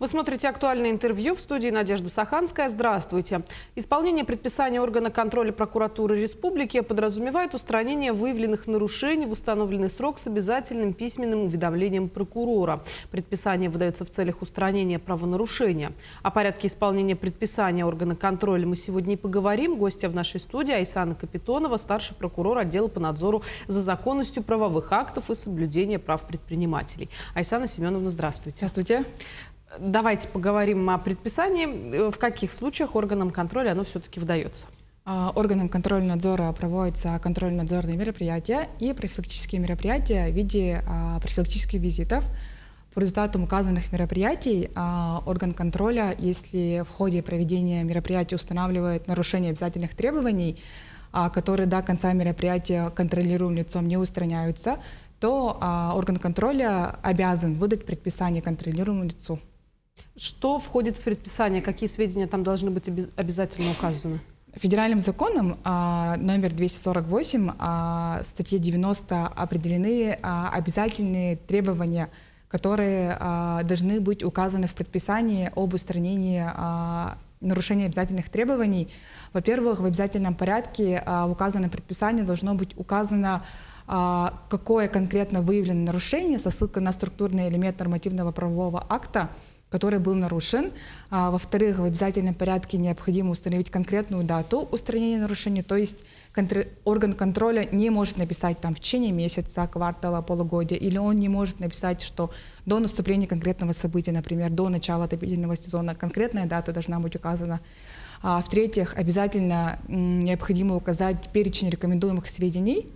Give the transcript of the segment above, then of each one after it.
Вы смотрите «Актуальное интервью», в студии Надежда Саханская. Здравствуйте. Исполнение предписания органа контроля прокуратуры республики подразумевает устранение выявленных нарушений в установленный срок с обязательным письменным уведомлением прокурора. Предписание выдается в целях устранения правонарушения. О порядке исполнения предписания органа контроля мы сегодня и поговорим. Гостья в нашей студии Айсана Капитонова, старший прокурор отдела по надзору за законностью правовых актов и соблюдения прав предпринимателей. Айсана Семеновна, здравствуйте. Здравствуйте. Давайте поговорим о предписании. В каких случаях органам контроля оно все-таки выдается? Органам контроля надзора проводятся контрольно-надзорные мероприятия и профилактические мероприятия в виде профилактических визитов. По результатам указанных мероприятий орган контроля, если в ходе проведения мероприятия устанавливает нарушение обязательных требований, которые до конца мероприятия контролируемым лицом не устраняются, то орган контроля обязан выдать предписание контролируемому лицу. Что входит в предписание? Какие сведения там должны быть обязательно указаны? Федеральным законом номер 248, статье 90 определены обязательные требования, которые должны быть указаны в предписании об устранении нарушения обязательных требований. Во-первых, в обязательном порядке в указанном предписании должно быть указано, какое конкретно выявлено нарушение со ссылкой на структурный элемент нормативного правового акта, который был нарушен. Во-вторых, в обязательном порядке необходимо установить конкретную дату устранения нарушения, то есть орган контроля не может написать там в течение месяца, квартала, полугодия, или он не может написать, что до наступления конкретного события, например, до начала отопительного сезона, конкретная дата должна быть указана. В-третьих, обязательно необходимо указать перечень рекомендуемых сведений,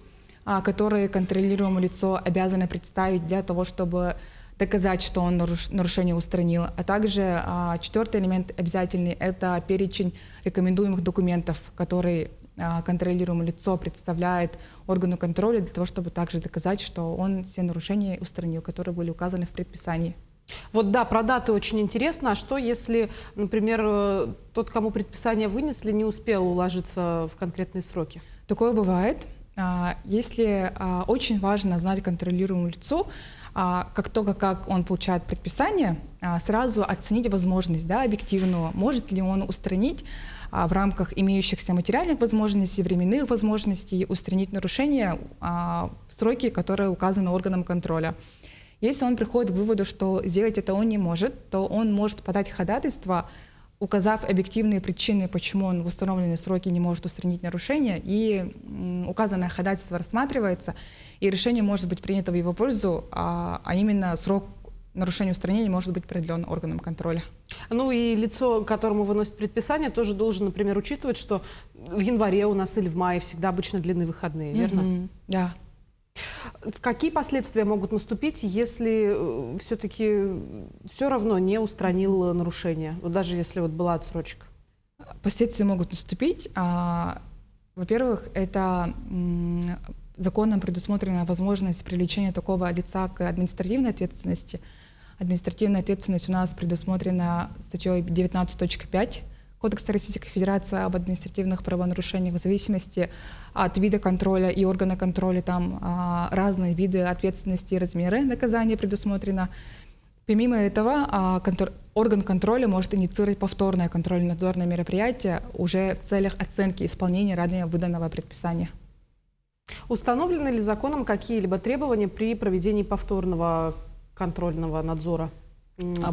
которые контролируемое лицо обязано представить для того, чтобы доказать, что он нарушение устранил. А также четвертый элемент обязательный – это перечень рекомендуемых документов, которые контролируемое лицо представляет органу контроля для того, чтобы также доказать, что он все нарушения устранил, которые были указаны в предписании. Вот да, про даты очень интересно. А что, если, например, тот, кому предписание вынесли, не успел уложиться в конкретные сроки? Такое бывает. Если очень важно знать контролируемому лицу, как только как он получает предписание, сразу оценить возможность, объективную, может ли он устранить в рамках имеющихся материальных возможностей, временных возможностей, устранить нарушения в сроки, которые указаны органом контроля. Если он приходит к выводу, что сделать это он не может, то он может подать ходатайство, указав объективные причины, почему он в установленные сроки не может устранить нарушения, и указанное ходатайство рассматривается, и решение может быть принято в его пользу, а именно срок нарушения устранения может быть продлен органом контроля. Ну и лицо, которому выносит предписание, тоже должен, например, учитывать, что в январе у нас или в мае всегда обычно длинные выходные, верно? Да. Какие последствия могут наступить, если все-таки все равно не устранил нарушение, даже если была отсрочка? Последствия могут наступить. Во-первых, это законом предусмотрена возможность привлечения такого лица к административной ответственности. Административная ответственность у нас предусмотрена статьей 19.5 Кодекса Российской Федерации об административных правонарушениях. В зависимости от вида контроля и органа контроля там разные виды ответственности и размеры наказания предусмотрено. Помимо этого, орган контроля может инициировать повторное контрольно-надзорное мероприятие уже в целях оценки исполнения ранее выданного предписания. Установлены ли законом какие-либо требования при проведении повторного контрольного надзора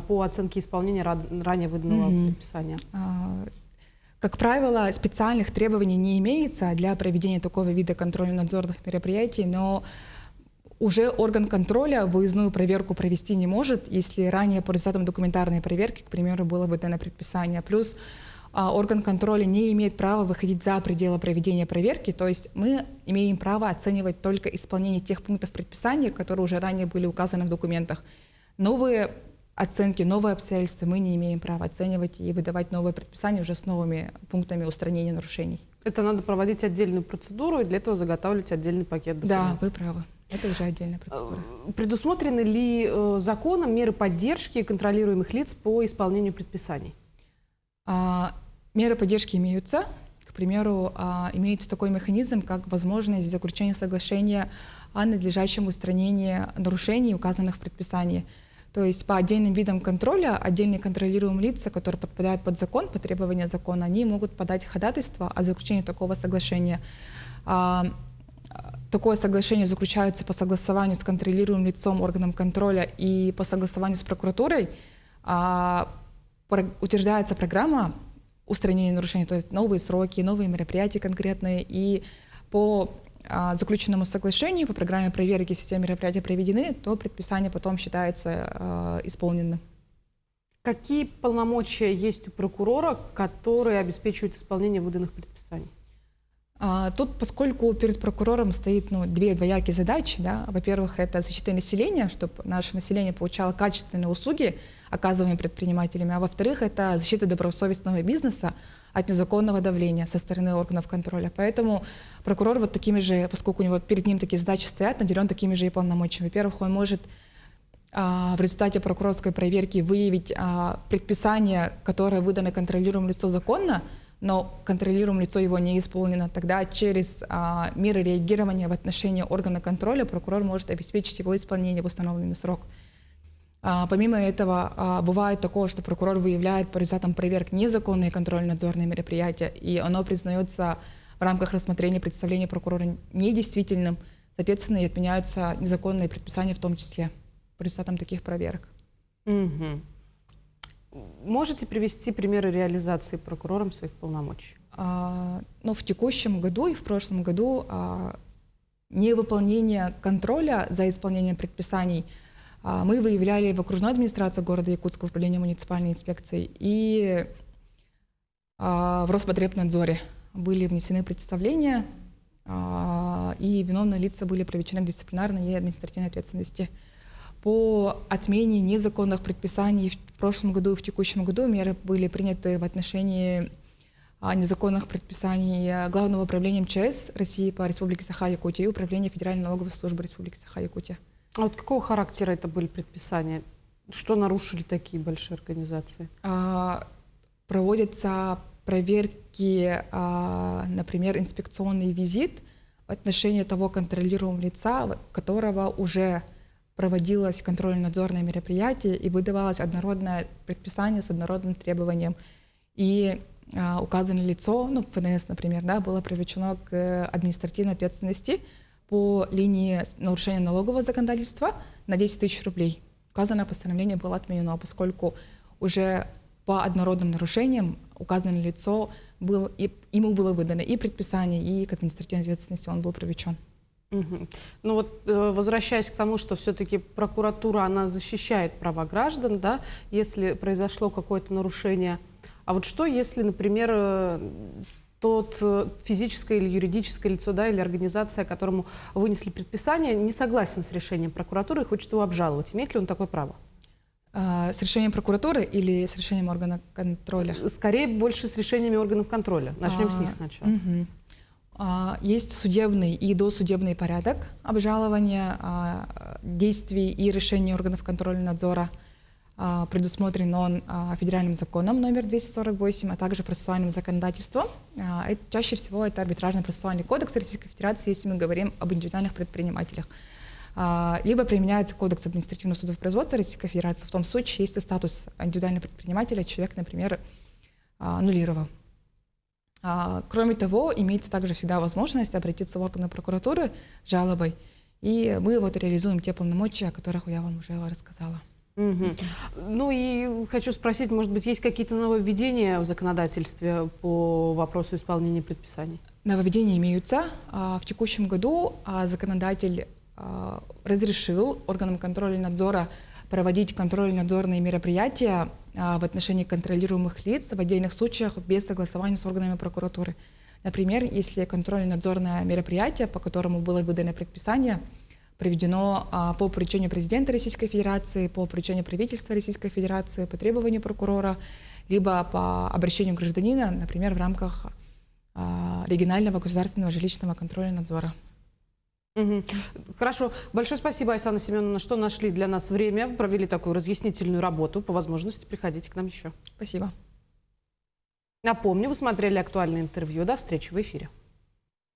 по оценке исполнения ранее выданного предписания? Как правило, специальных требований не имеется для проведения такого вида контрольно-надзорных мероприятий, но уже орган контроля выездную проверку провести не может, если ранее по результатам документарной проверки, к примеру, было выдано предписание. Плюс орган контроля не имеет права выходить за пределы проведения проверки, то есть мы имеем право оценивать только исполнение тех пунктов предписания, которые уже ранее были указаны в документах. Новые оценки, новые обстоятельства мы не имеем права оценивать и выдавать новые предписания уже с новыми пунктами устранения нарушений. Это надо проводить отдельную процедуру и для этого заготавливать отдельный пакет документов. Да, вы правы. Это уже отдельная процедура. Предусмотрены ли законом меры поддержки контролируемых лиц по исполнению предписаний? Меры поддержки имеются. К примеру, имеется такой механизм, как возможность заключения соглашения о надлежащем устранении нарушений, указанных в предписании. То есть по отдельным видам контроля отдельные контролируемые лица, которые подпадают под закон, по требованию закона, они могут подать ходатайство о заключении такого соглашения. Такое соглашение заключается по согласованию с контролируемым лицом, органом контроля и по согласованию с прокуратурой. Утверждается программа устранения нарушений, то есть новые сроки, новые мероприятия конкретные. И по заключенному соглашению, по программе проверки, если все мероприятия проведены, то предписание потом считается исполненным. Какие полномочия есть у прокурора, которые обеспечивают исполнение выданных предписаний? Тут, поскольку перед прокурором стоит две двоякие задачи, да, во-первых, это защита населения, чтобы наше население получало качественные услуги, оказываемые предпринимателями, а во-вторых, это защита добросовестного бизнеса от незаконного давления со стороны органов контроля. Поэтому прокурор вот такими же, поскольку у него перед ним такие задачи стоят, наделен такими же и полномочиями. Во-первых, он может в результате прокурорской проверки выявить предписание, которое выдано контролируемому лицу законно, но контролируемое лицо его не исполнено. Тогда через меры реагирования в отношении органа контроля прокурор может обеспечить его исполнение в установленный срок. Помимо этого, бывает такое, что прокурор выявляет по результатам проверок незаконные контрольно-надзорные мероприятия, и оно признается в рамках рассмотрения представления прокурора недействительным, соответственно, и отменяются незаконные предписания в том числе по результатам таких проверок. Угу. Можете привести примеры реализации прокурором своих полномочий? В текущем году и в прошлом году невыполнение контроля за исполнением предписаний мы выявляли в окружной администрации города Якутска, в управлении муниципальной инспекции, и в Роспотребнадзоре были внесены представления, и виновные лица были привлечены к дисциплинарной и административной ответственности. По отмене незаконных предписаний в прошлом году и в текущем году меры были приняты в отношении незаконных предписаний Главного управления МЧС России по Республике Саха-Якутия и Управления Федеральной налоговой службы Республики Саха-Якутия. А вот какого характера это были предписания? Что нарушили такие большие организации? Проводятся проверки, например, инспекционный визит в отношении того контролируемого лица, которого уже проводилось контрольно-надзорное мероприятие и выдавалось однородное предписание с однородным требованием. И указанное лицо, ФНС, например, было привлечено к административной ответственности по линии нарушения налогового законодательства на 10 тысяч рублей. Указанное постановление было отменено, поскольку уже по однородным нарушениям указанное лицо ему было выдано и предписание, и к административной ответственности он был привлечен. Угу. Возвращаясь к тому, что все-таки прокуратура, она защищает права граждан, да, если произошло какое-то нарушение. А вот что, если, например, тот физическое или юридическое лицо, или организация, которому вынесли предписание, не согласен с решением прокуратуры и хочет его обжаловать? Имеет ли он такое право? С решением прокуратуры или с решением органа контроля? Скорее, больше с решениями органов контроля. Начнем с них сначала. Угу. Есть судебный и досудебный порядок обжалования действий и решений органов контроля и надзора. Предусмотрен он федеральным законом номер 248, а также процессуальным законодательством. Чаще всего это арбитражно-процессуальный кодекс Российской Федерации, если мы говорим об индивидуальных предпринимателях. Либо применяется кодекс административного судопроизводства Российской Федерации в том случае, если статус индивидуального предпринимателя человек, например, аннулировал. Кроме того, имеется также всегда возможность обратиться в органы прокуратуры с жалобой, и мы реализуем те полномочия, о которых я вам уже рассказала. Угу. И хочу спросить, может быть, есть какие-то нововведения в законодательстве по вопросу исполнения предписаний? Нововведения имеются. В текущем году законодатель разрешил органам контроля и надзора проводить контрольно-надзорные мероприятия в отношении контролируемых лиц в отдельных случаях без согласования с органами прокуратуры. Например, если контрольно-надзорное мероприятие, по которому было выдано предписание, проведено по поручению президента Российской Федерации, по поручению правительства Российской Федерации, по требованию прокурора, либо по обращению гражданина, например, в рамках регионального государственного жилищного контроля и надзора. Угу. Хорошо. Большое спасибо, Айсана Семеновна, что нашли для нас время, провели такую разъяснительную работу. По возможности приходите к нам еще. Спасибо. Напомню, вы смотрели актуальное интервью. До встречи в эфире.